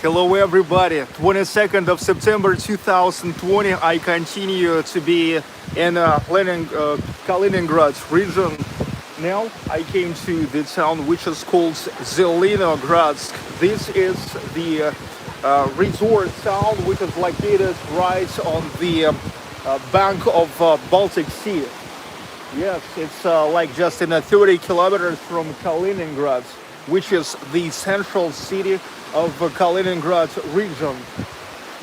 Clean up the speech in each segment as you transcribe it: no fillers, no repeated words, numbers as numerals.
Hello everybody, 22nd of September 2020. I continue to be in Kaliningrad region. Now I came to the town which is called Zelenogradsk. This is the resort town which is located right on the bank of Baltic Sea. Yes, it's like just in 30 kilometers from Kaliningrad, which is the central city of Kaliningrad region.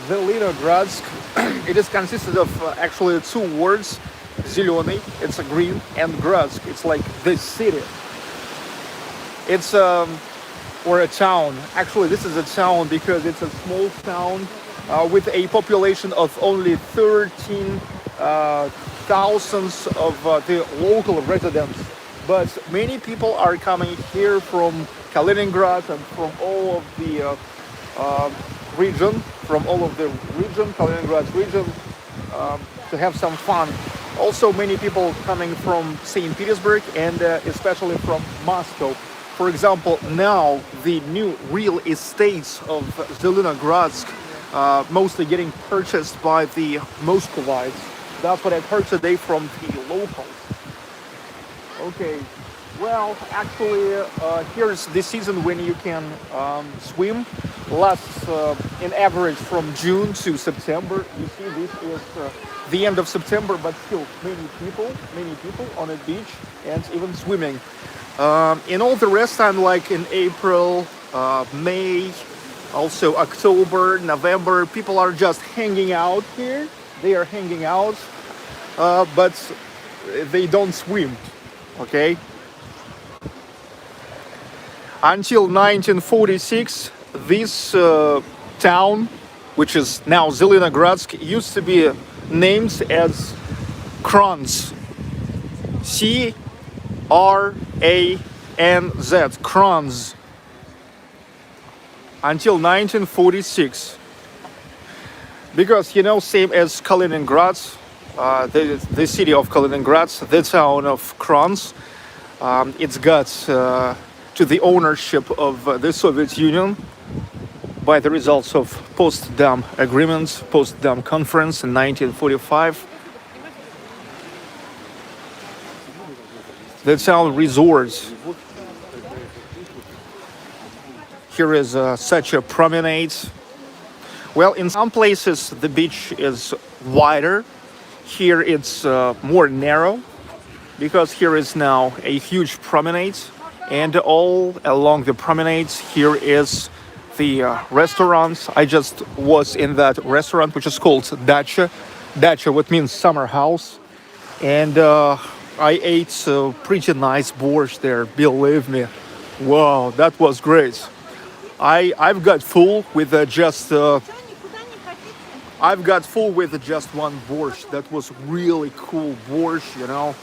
Zelenogradsk. It is consisted of actually two words. Zelený, it's a green, and Gradsk, it's like the city. It's or a town. Actually, this is a town because it's a small town with a population of only 13 thousands of the local residents. But many people are coming here from Kaliningrad and from all of the region, Kaliningrad region, to have some fun. Also, many people coming from St. Petersburg and especially from Moscow. For example, now the new real estates of Zelenogradsk mostly getting purchased by the Muscovites. That's what I've heard today from the locals. Okay, well, actually, here's the season when you can swim. Lasts in average from June to September. You see, this is the end of September, but still many people on a beach and even swimming. In all the rest time, like in April, May, also October, November, people are just hanging out here. They are hanging out, but they don't swim. Okay. Until 1946, this town, which is now Zelenogradsk, used to be named as Cranz. C-R-A-N-Z, Cranz. Until 1946. Because, you know, same as Kaliningrad, the city of Kaliningrad, the town of Cranz, it's got to the ownership of the Soviet Union by the results of Potsdam Agreement, Potsdam Conference in 1945. The town resorts. Here is such a promenade. Well, in some places the beach is wider. Here it's more narrow because here is now a huge promenade. And all along the promenades, here is the restaurants. I just was in that restaurant, which is called Dacha. Dacha, what means summer house. And I ate pretty nice borscht there, believe me. Wow, that was great. I've got full with just one borscht. That was really cool borscht, you know,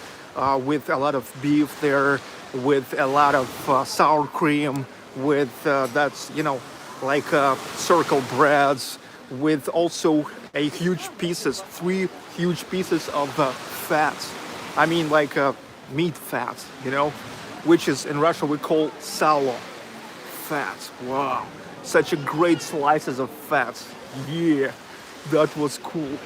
with a lot of beef there, with a lot of sour cream, with that's, you know, like circle breads, with also a huge pieces, 3 huge pieces of fat. I mean, like meat fat, you know, which is in Russia we call salo fat. Wow, such a great slices of fat. Yeah, that was cool.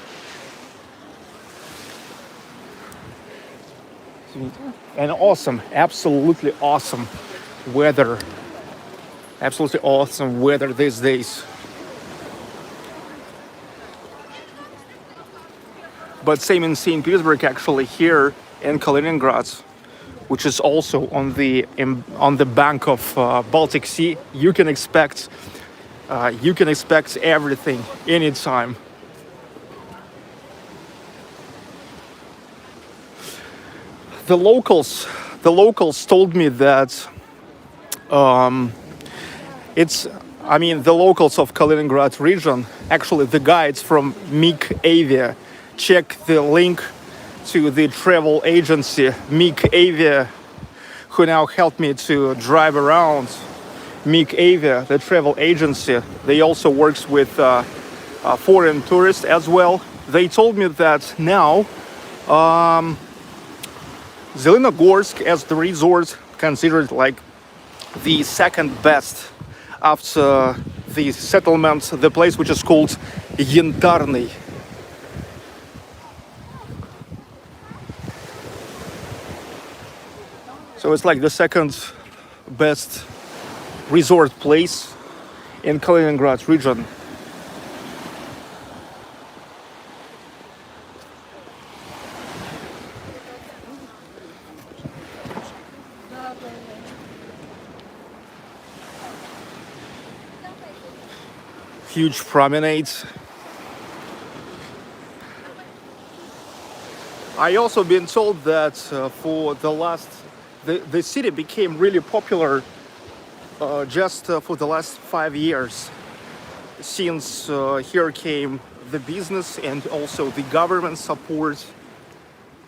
And awesome, absolutely awesome weather. Absolutely awesome weather these days. But same in St. Petersburg, actually, here in Kaliningrad, which is also on the bank of Baltic Sea. You can expect everything anytime. the locals told me that it's, I mean, the locals of Kaliningrad region, actually the guides from MIG Avia, check the link to the travel agency MIG Avia, who now helped me to drive around. MIG Avia, the travel agency, they also works with foreign tourists as well. They told me that now Zelenogradsk as the resort considered like the second best after the settlement, the place which is called Yantarny. So it's like the second best resort place in Kaliningrad region. Huge promenades. I also been told that for the last, the city became really popular just for the last 5 years, since here came the business and also the government support.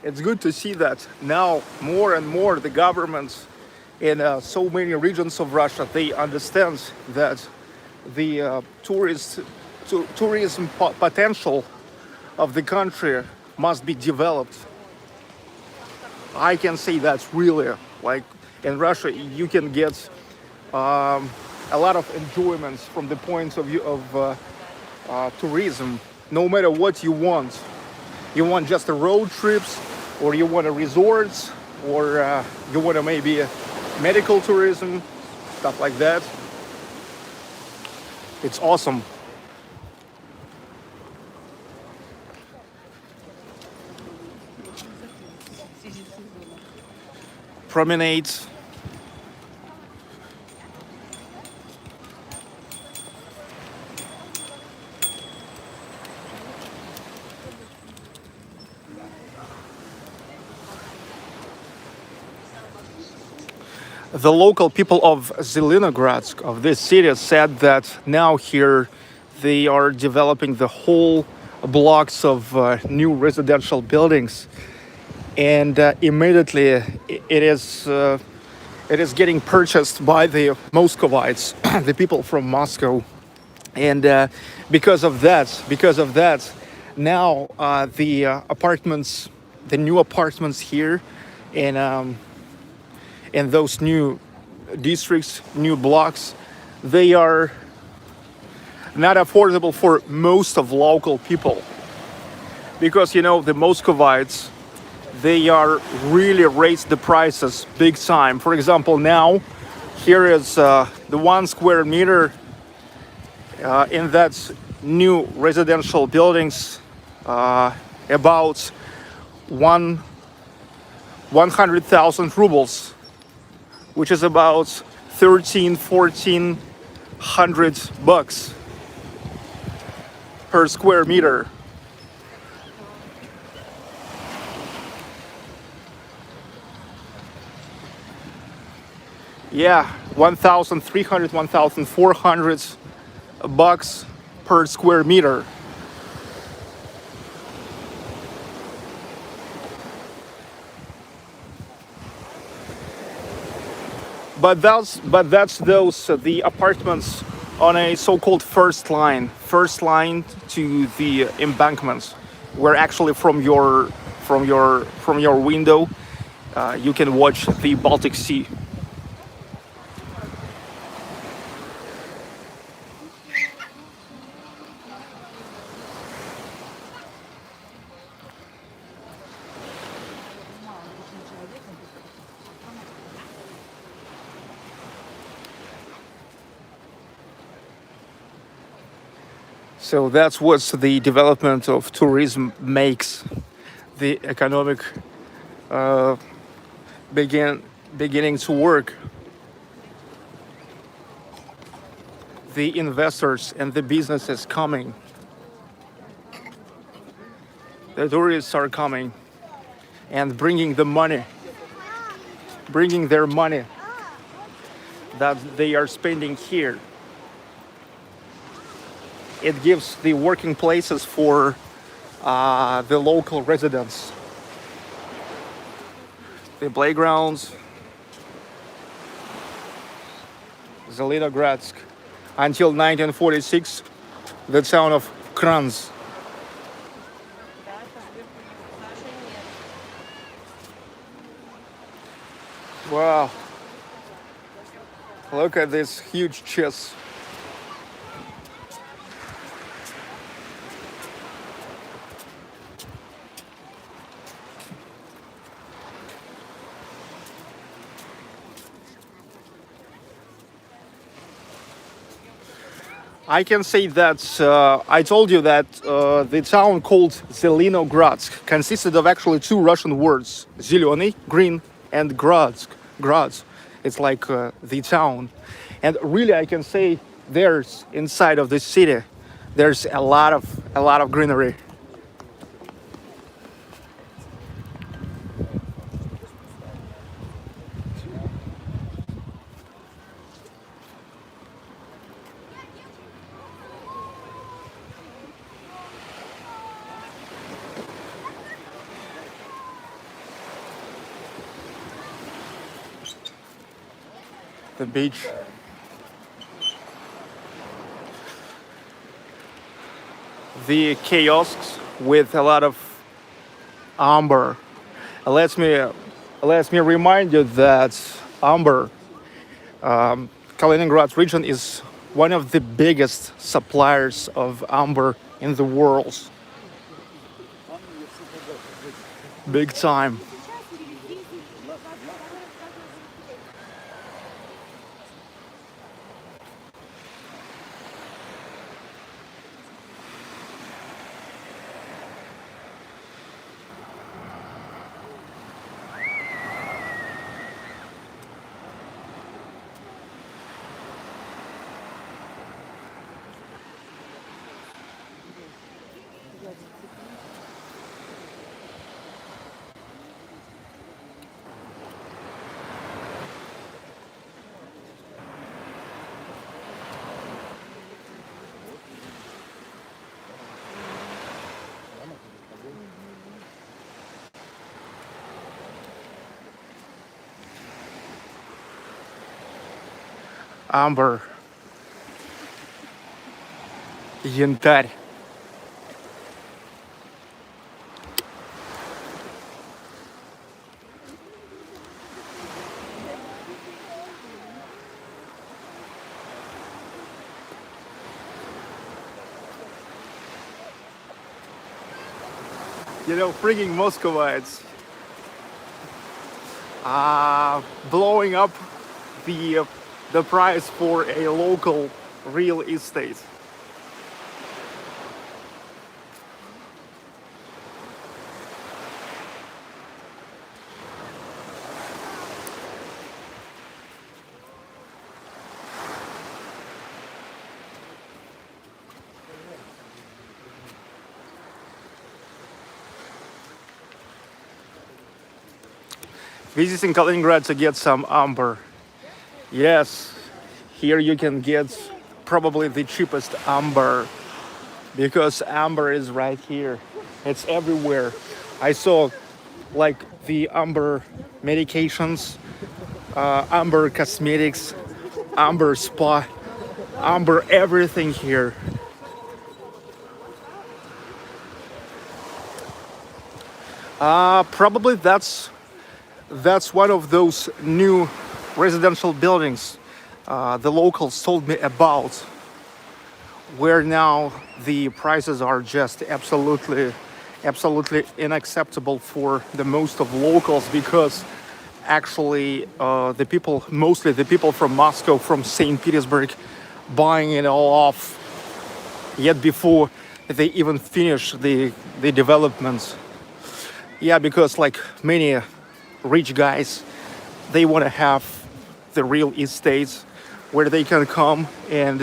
It's good to see that now more and more the governments in so many regions of Russia, they understand that the tourism potential of the country must be developed. I can say that really, like in Russia, you can get a lot of enjoyments from the point of view of tourism, no matter what you want. You want just a road trips, or you want a resorts, or you want a maybe a medical tourism, stuff like that. It's awesome. Promenades. The local people of Zelenogradsk, of this city, said that now here they are developing the whole blocks of new residential buildings, and immediately it is getting purchased by the Muscovites, the people from Moscow, and because of that, now the apartments, the new apartments here in those new districts, new blocks, they are not affordable for most of local people, because you know the Muscovites, they are really raised the prices big time. For example, now here is the 1 square meter in that new residential buildings, about 100,000 rubles, which is about 1,400 bucks per square meter. Yeah, 1,300, 1,400 bucks per square meter. But that's those the apartments on a so-called first line to the embankments, where actually from your window you can watch the Baltic Sea. So that's what the development of tourism makes the economic beginning to work. The investors and the businesses coming. The tourists are coming and bringing the money bringing their money that they are spending here. It gives the working places for the local residents. The playgrounds, Zelenogradsk, until 1946, the town of Cranz. Wow, look at this huge chest. I can say that I told you that the town called Zelenogradsk consisted of actually two Russian words, Zeleny, green, and Gradsk, Gradsk. It's like the town. And really I can say there's inside of the city, there's a lot of greenery. The beach. The kiosks with a lot of amber. Let me remind you that amber, Kaliningrad region is one of the biggest suppliers of amber in the world. Big time. Amber, янтарь. You know, freaking Muscovites blowing up the price for a local real estate. Visiting Kaliningrad to get some amber. Yes, here you can get probably the cheapest amber because amber is right here. It's everywhere. I saw like the amber medications, amber cosmetics, amber spa, amber everything here. Probably that's one of those new residential buildings the locals told me about, where now the prices are just absolutely unacceptable for the most of locals, because actually mostly the people from Moscow, from St. Petersburg, buying it all off yet before they even finish the developments. Yeah, because like many rich guys, they want to have the real estates where they can come and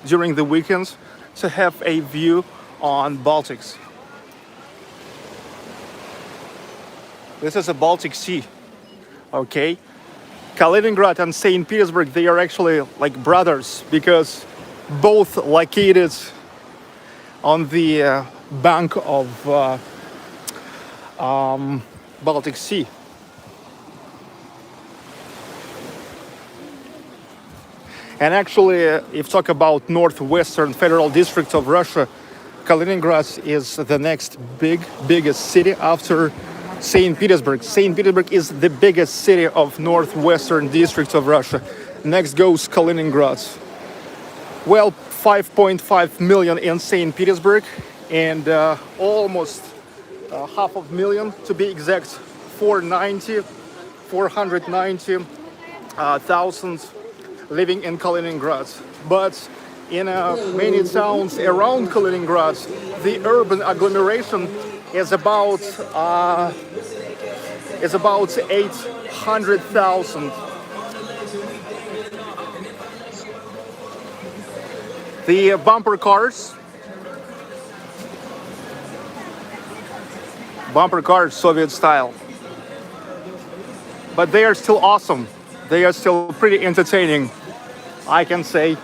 during the weekends to have a view on Baltics. This is a Baltic Sea, okay? Kaliningrad and St. Petersburg, they are actually like brothers because both located on the bank of Baltic Sea. And actually, if talk about northwestern federal district of Russia, Kaliningrad is the next biggest city after St. Petersburg. St. Petersburg is the biggest city of northwestern district of Russia. Next goes Kaliningrad. Well, 5.5 million in St. Petersburg and almost half of million to be exact, 490,000 living in Kaliningrad. But in many towns around Kaliningrad, the urban agglomeration is about 800,000. The bumper cars, Soviet style, but they are still awesome. They are still pretty entertaining, I can say.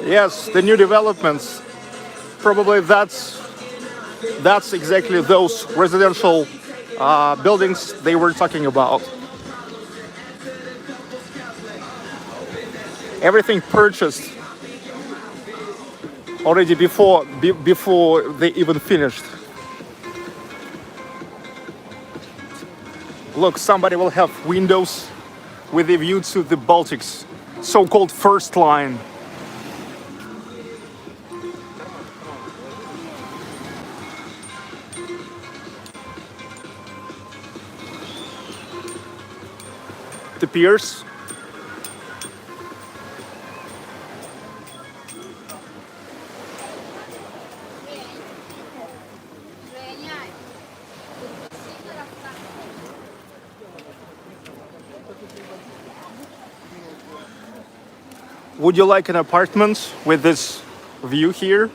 Yes, the new developments, probably that's exactly those residential buildings they were talking about. Everything purchased already before they even finished. Look, somebody will have windows with a view to the Baltics, so-called first line. The piers. Would you like an apartment with this view here?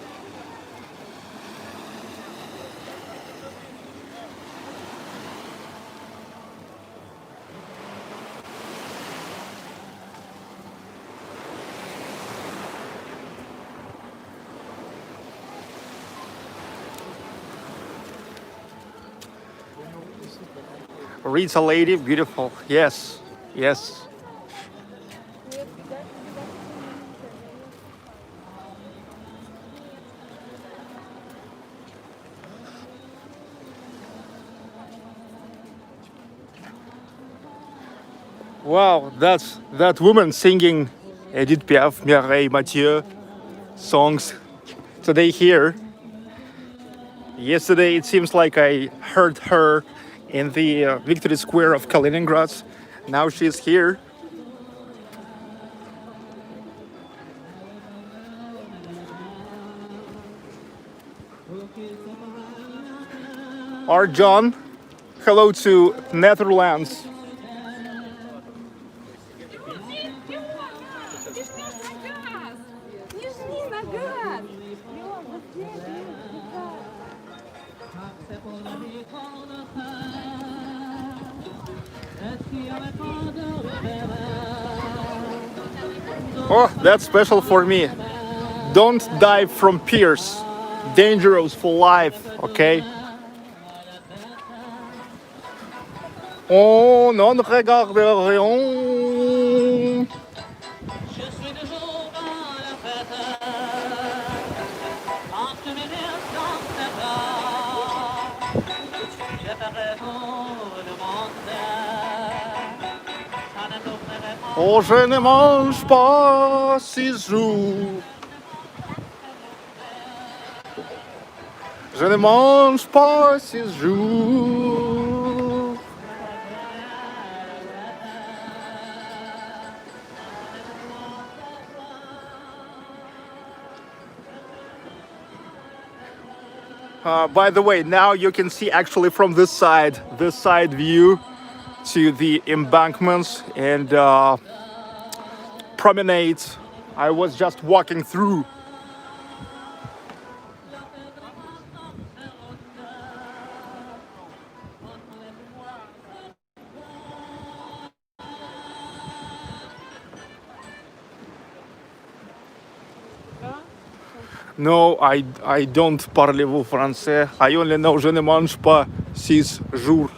Rita lady, beautiful. Yes, yes. Wow, that's that woman singing Edith Piaf, Mireille Mathieu songs today here. Yesterday it seems like I heard her in the Victory Square of Kaliningrad. Now she's here. Our John, hello to Netherlands. Oh, that's special for me. Don't dive from piers. Dangerous for life, okay? On ne regarde rien. Oh, je ne mange pas 6 jours. Je ne mange pas 6 jours. By the way, now you can see actually from this side view to the embankments and promenade I was just walking through. No, I don't parlez-vous français. I only know je ne mange pas 6 jours.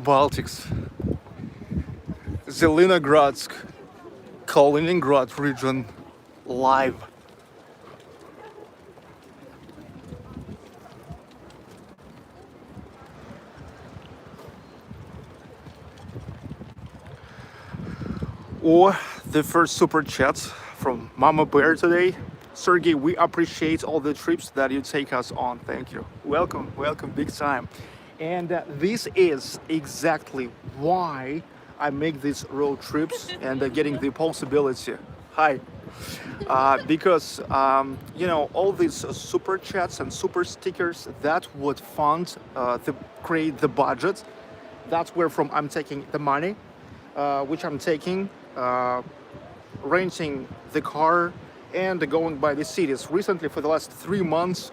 Baltics. Zelenogradsk, Kaliningrad region, live. Or the first super chat from Mama Bear today. Sergey, we appreciate all the trips that you take us on. Thank you. Welcome, welcome, big time. And this is exactly why I make these road trips and getting the possibility. Hi. Because you know, all these super chats and super stickers, that would fund the create the budget. That's where from I'm taking the money, which I'm taking, renting the car and going by the cities. Recently, for the last 3 months,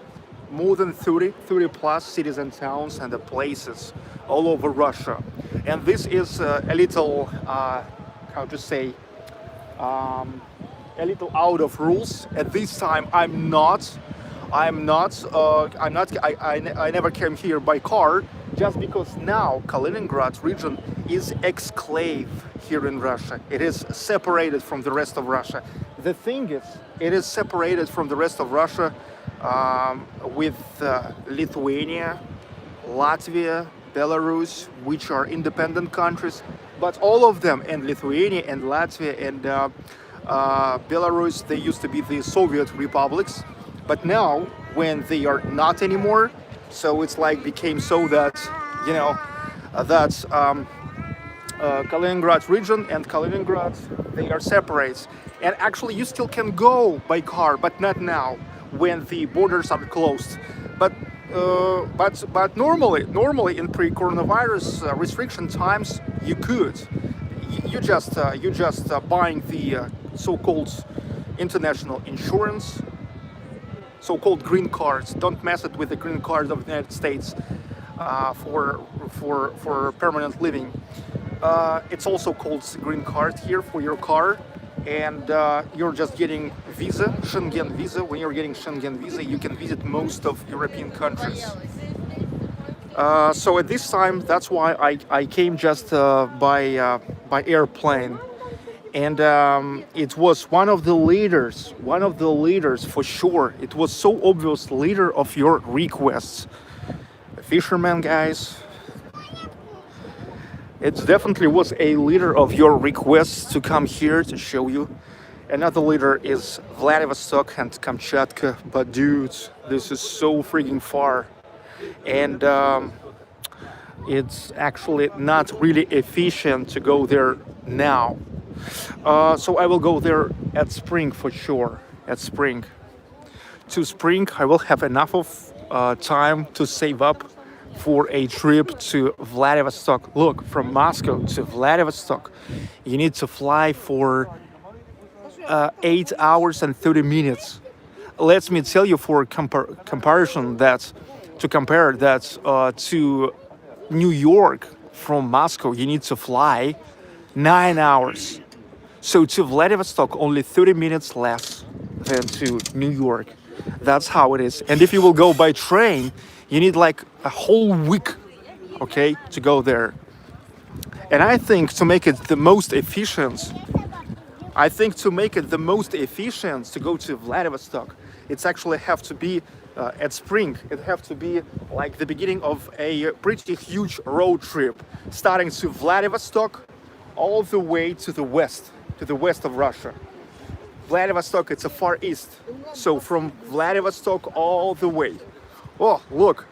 more than 30 plus cities and towns and the places all over Russia. And this is a little, how to say, a little out of rules. At this time, I never came here by car, just because now Kaliningrad region is exclave here in Russia. It is separated from the rest of Russia. The thing is, it is separated from the rest of Russia with Lithuania, Latvia, Belarus, which are independent countries, but all of them, and Lithuania and Latvia and Belarus, they used to be the Soviet republics, but now when they are not anymore, so it's like became so that, you know, that Kaliningrad region and Kaliningrad, they are separate. And actually you still can go by car, but not now when the borders are closed. But normally in pre-coronavirus restriction times, you could. You just buying the so-called international insurance, so-called green cards. Don't mess it with the green cards of the United States for permanent living. It's also called green card here for your car, and you're just getting visa, Schengen visa. When you're getting Schengen visa, you can visit most of European countries. So at this time, that's why I came just by airplane, and it was one of the leaders for sure. It was so obvious leader of your requests, fishermen guys. It definitely was a leader of your requests to come here to show you. Another leader is Vladivostok and Kamchatka, but dudes, this is so freaking far. And it's actually not really efficient to go there now. So I will go there at spring for sure, at spring. To spring, I will have enough of time to save up for a trip to Vladivostok. Look, from Moscow to Vladivostok, you need to fly for 8 hours and 30 minutes. Let me tell you for comparison that, to compare that to New York from Moscow, you need to fly 9 hours. So to Vladivostok, only 30 minutes less than to New York. That's how it is. And if you will go by train, you need like a whole week, okay, to go there. And I think to make it the most efficient, to go to Vladivostok, it's actually have to be at spring. It have to be like the beginning of a pretty huge road trip, starting to Vladivostok all the way to the west of Russia. Vladivostok, it's a far east. So from Vladivostok all the way. Oh, look,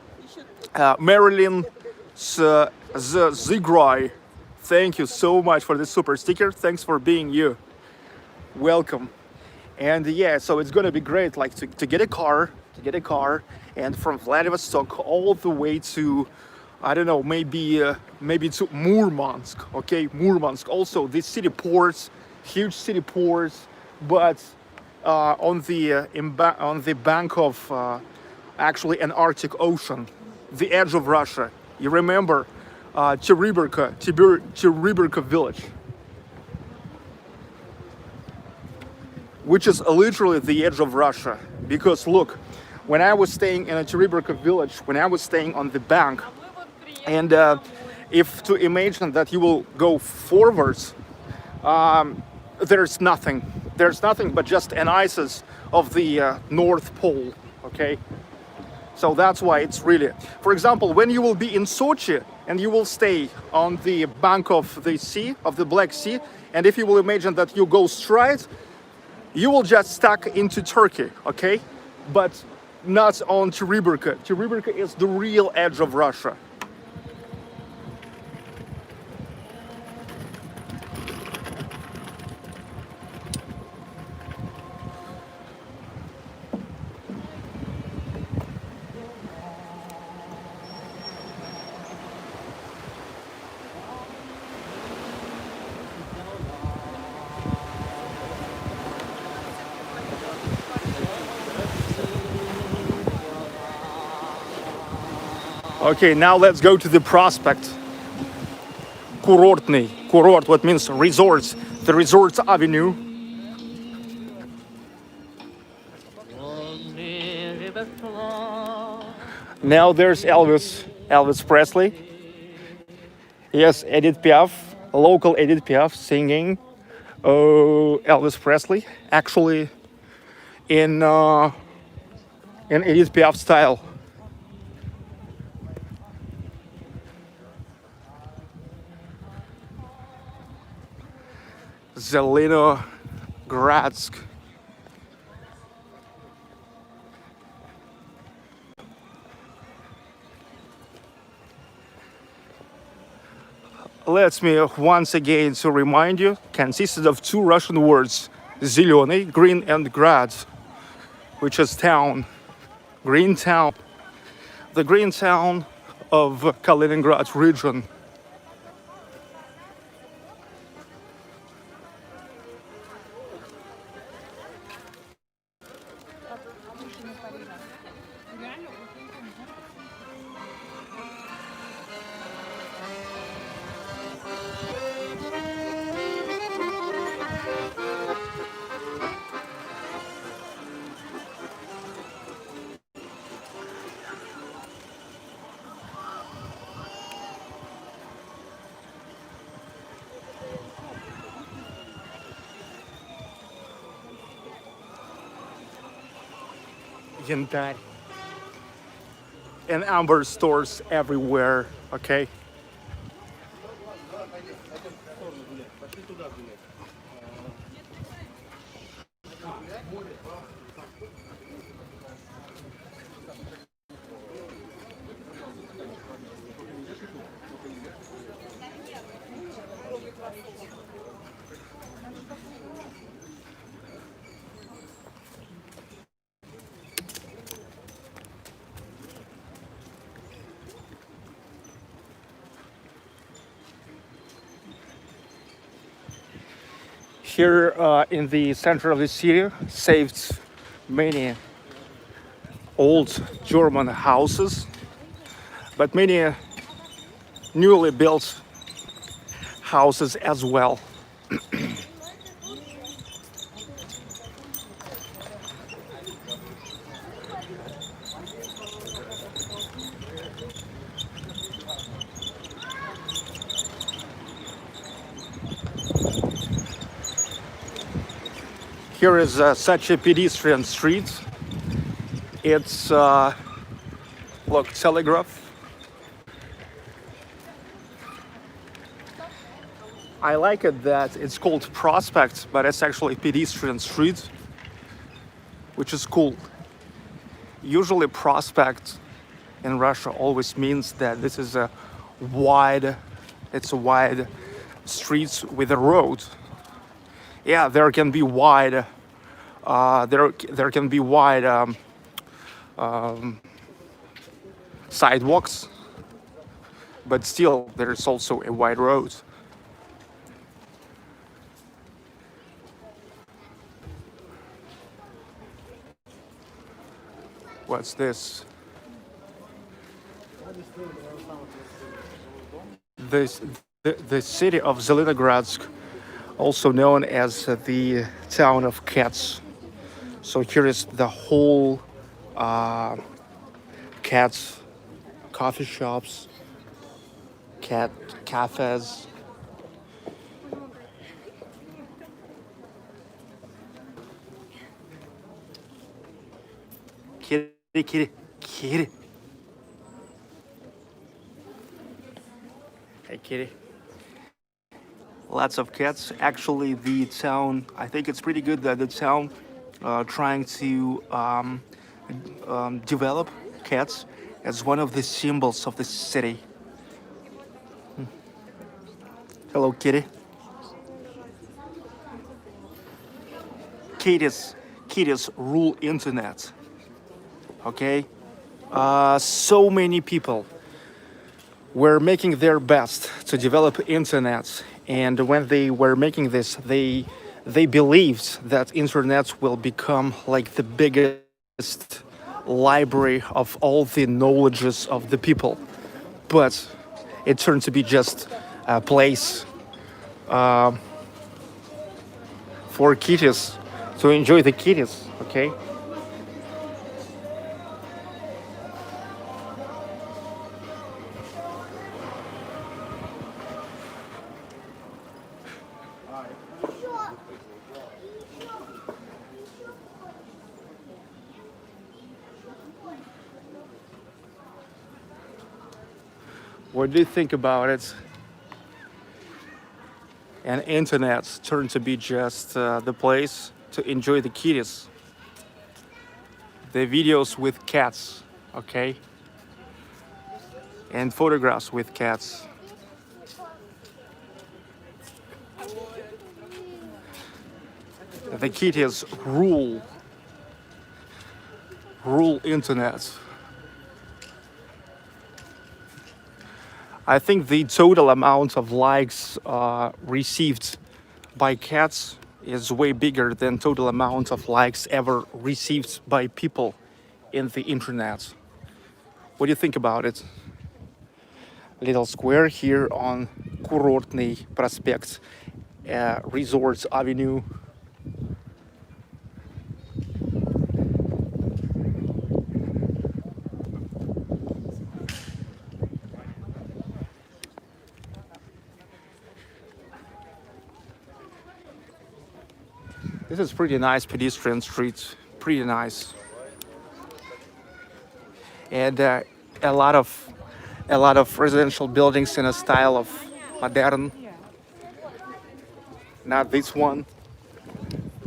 Marilyn Zigroy, thank you so much for the super sticker. Thanks for being you. Welcome. And yeah, so it's gonna be great, like to get a car, and from Vladivostok all the way to I don't know, maybe to Murmansk. Okay, Murmansk. Also, these city ports, huge city ports, but on the bank of actually an Arctic Ocean, the edge of Russia. You remember Cherybirka village, which is literally the edge of Russia. Because look, when I was staying in a Cherybirka village, when I was staying on the bank, and if to imagine that you will go forwards, there's nothing. There's nothing but just an ices of the North Pole, okay? So that's why it's really... For example, when you will be in Sochi and you will stay on the bank of the sea, of the Black Sea, and if you will imagine that you go straight, you will just stuck into Turkey, okay? But not on Cherybirka. Cherybirka is the real edge of Russia. Okay, now let's go to the prospect. Kurortny. Kurort, what means resorts. The Resorts Avenue. Now there's Elvis Presley. Yes, Edith Piaf, local Edith Piaf singing Elvis Presley. Actually, in Edith Piaf style. Zelenogradsk. Let me once again to remind you, consisted of two Russian words, Zelený, green, and Grad, which is town, green town, the green town of Kaliningrad region. Янтарь. And amber stores everywhere, okay? Here in the center of the city saved many old German houses, but many newly built houses as well. Here is such a pedestrian street. It's, look, Telegraph. I like it that it's called Prospect, but it's actually pedestrian street, which is cool. Usually Prospect in Russia always means that this is a wide streets with a road. Yeah, there can be wide, there can be wide sidewalks, but still there's also a wide road. What's this? This the city of Zelenogradsk, also known as the town of cats. So here is the whole cats coffee shops, cat cafes. Kitty, kitty, kitty. Hey, kitty. Lots of cats. Actually, the town, I think it's pretty good that the town trying to develop cats as one of the symbols of the city. Hello, kitty. Kitties rule internet. Okay? So many people were making their best to develop internet, and when they were making this, they believed that internet will become like the biggest library of all the knowledges of the people. But it turned to be just a place for kitties to enjoy the kitties. Okay. What do you think about it? And internet turned to be just the place to enjoy the kitties. The videos with cats, okay? And photographs with cats. The kitties rule internet. I think the total amount of likes received by cats is way bigger than total amount of likes ever received by people in the internet. What do you think about it? Little square here on Kurortny Prospect, Resorts Avenue. This is pretty nice pedestrian street, pretty nice, and a lot of residential buildings in a style of modern. Not this one,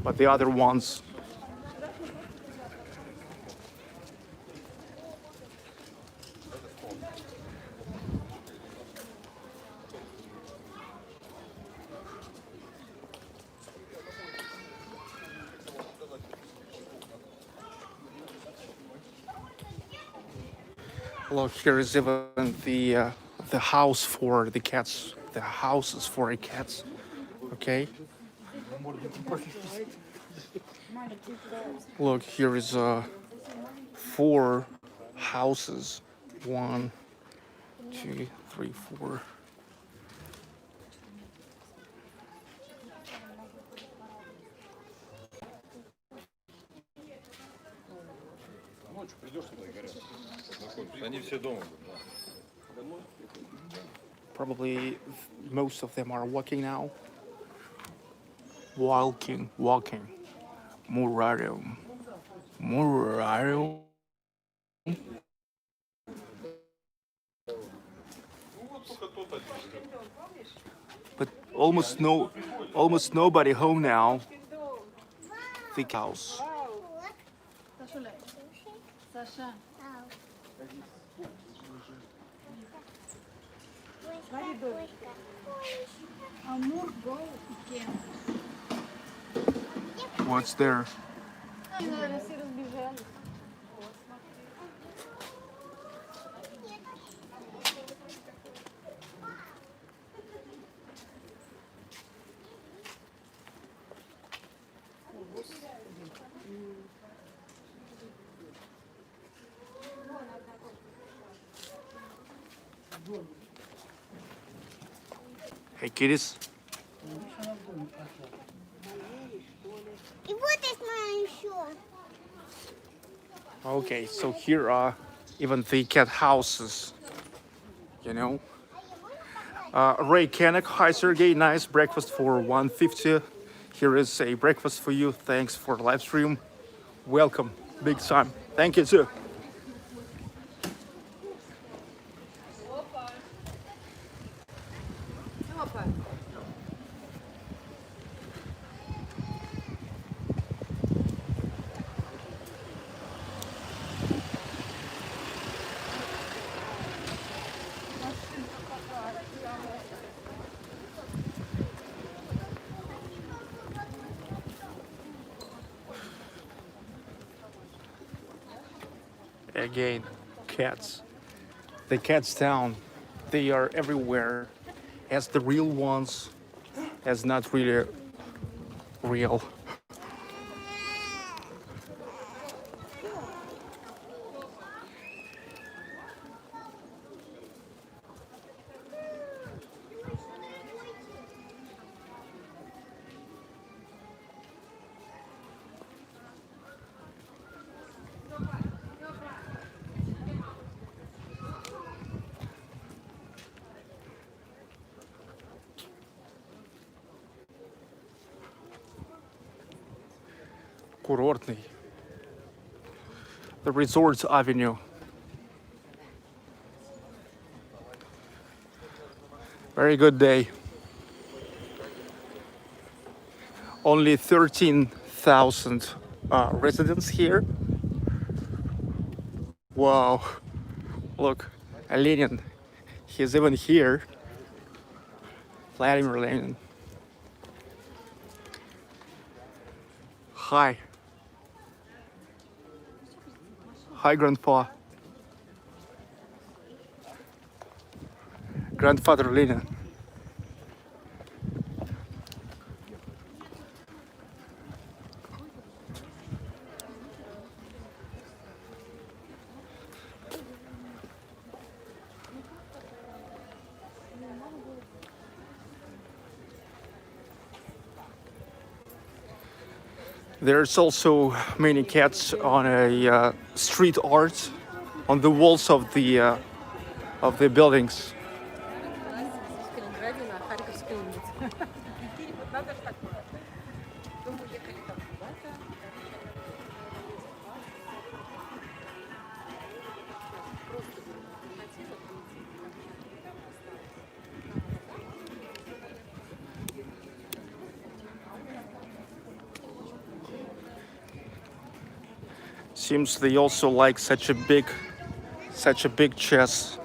but the other ones. Look, here is even the house for the cats. The houses for the cats. Okay. Look, here is 4 houses. 1, 2, 3, 4. Probably most of them are walking now. Walking. Murarium. But almost nobody home now. Thick house. What's there? Hey, kitties. И вот это еще. Okay, so here are even the cat houses, you know. Ray Kanek, hi Sergey, nice breakfast for 150. Here is a breakfast for you. Thanks for the live stream. Welcome, big time. Thank you too. Again, cats. The cats town, they are everywhere, as the real ones, as not really real. Курортный. The Resorts Avenue. Very good day. Only 13,000 residents here. Wow. Look, Lenin. He's even here. Vladimir Lenin. Hi. Hi, Grandpa. Grandfather Lenin. There's also many cats on a street art on the walls of the buildings. Seems they also like such a big chess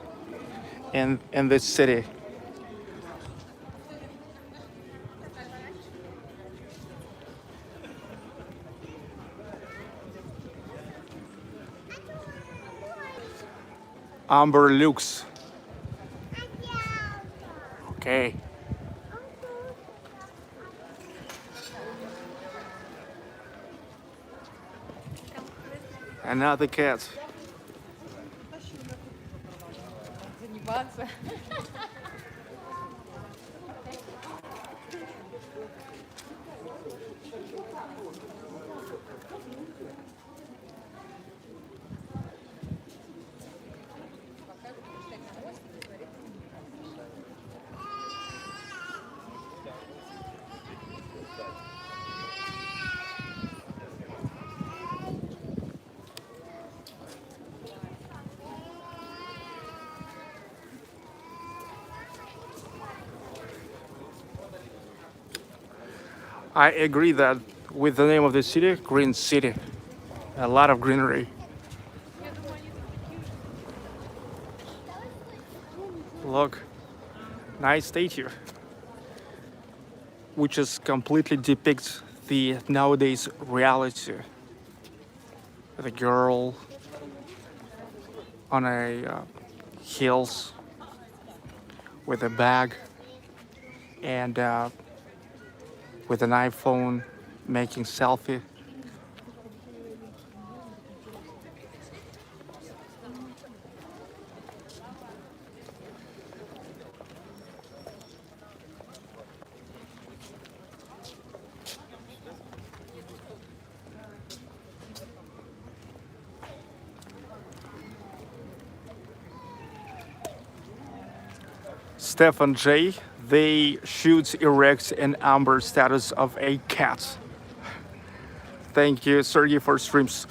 in this city. Amber Lux. Okay. Another cat. I agree that with the name of the city, Green City, a lot of greenery. Look, nice statue, which is completely depicts the nowadays reality. The girl on a hills with a bag and with an iPhone making selfie. Stefan J. They shoot, erect, and amber status of a cat. Thank you, Sergey, for streams.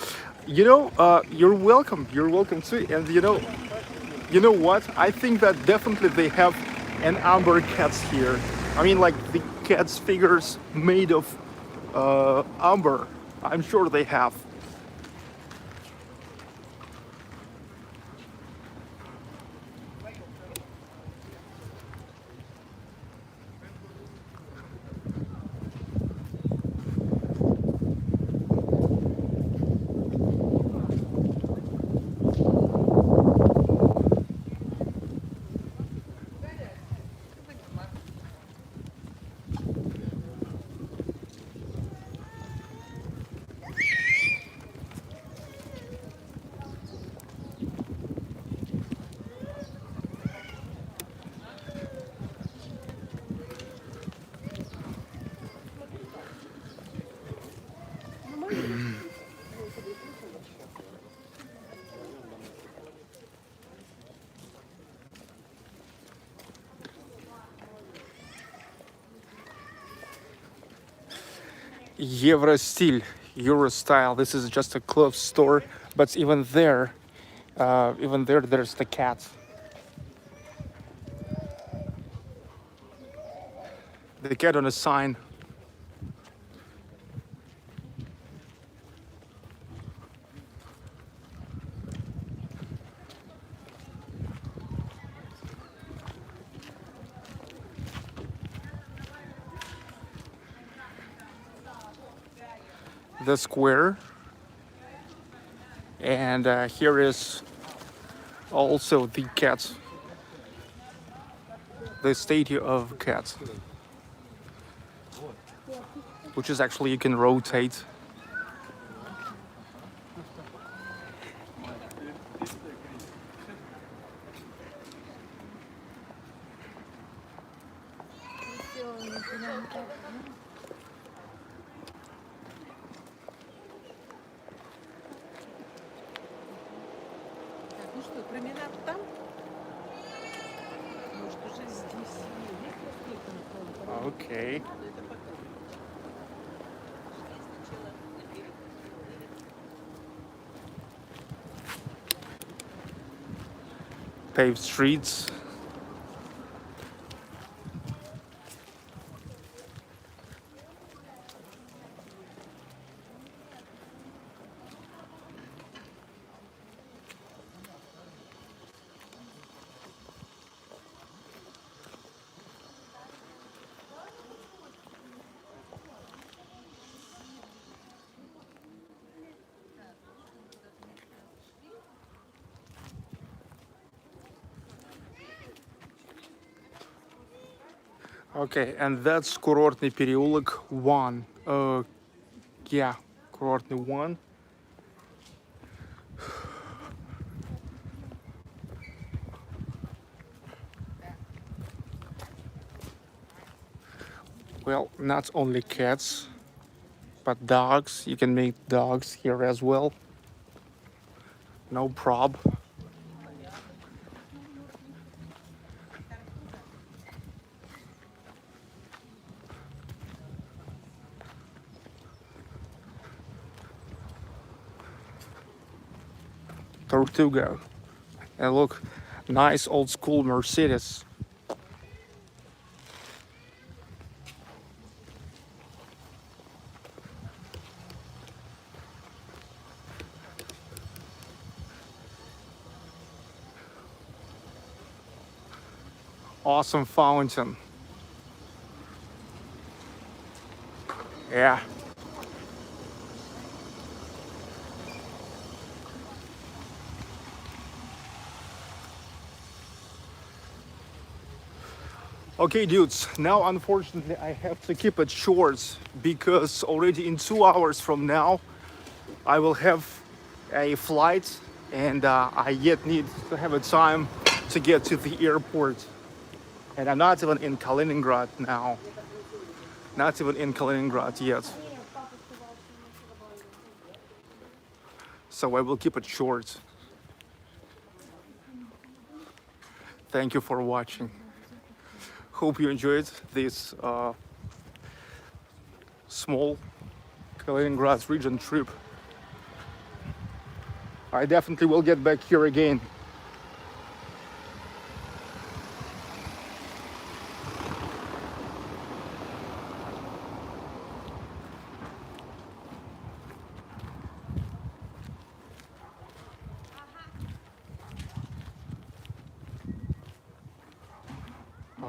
You're welcome. You're welcome too. And you know what? I think that definitely they have an amber cats here. I mean, like the cats figures made of amber. I'm sure they have. Euro style. This is just a clothes store, but even there, there's the cat. The cat on a sign. The square, and here is also the cat, the statue of cat, which is actually you can rotate. Променад там? Может, уже здесь. Okay. Paved streets. Okay, and that's Kurortny переулок 1. Yeah, Kurortny 1. Well, not only cats, but dogs. You can meet dogs here as well. No prob. Tortuga. And look, nice old school Mercedes. Awesome fountain. Yeah. Okay, dudes, now unfortunately I have to keep it short because already in 2 hours from now I will have a flight and I yet need to have a time to get to the airport. And I'm not even in Kaliningrad now. Not even in Kaliningrad yet. So I will keep it short. Thank you for watching. Hope you enjoyed this small Kaliningrad region trip. I definitely will get back here again.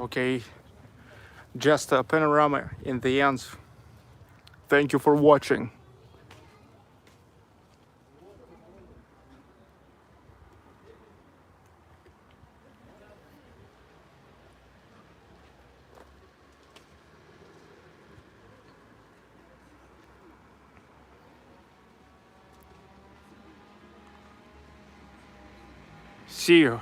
Okay, just a panorama in the end. Thank you for watching. See you.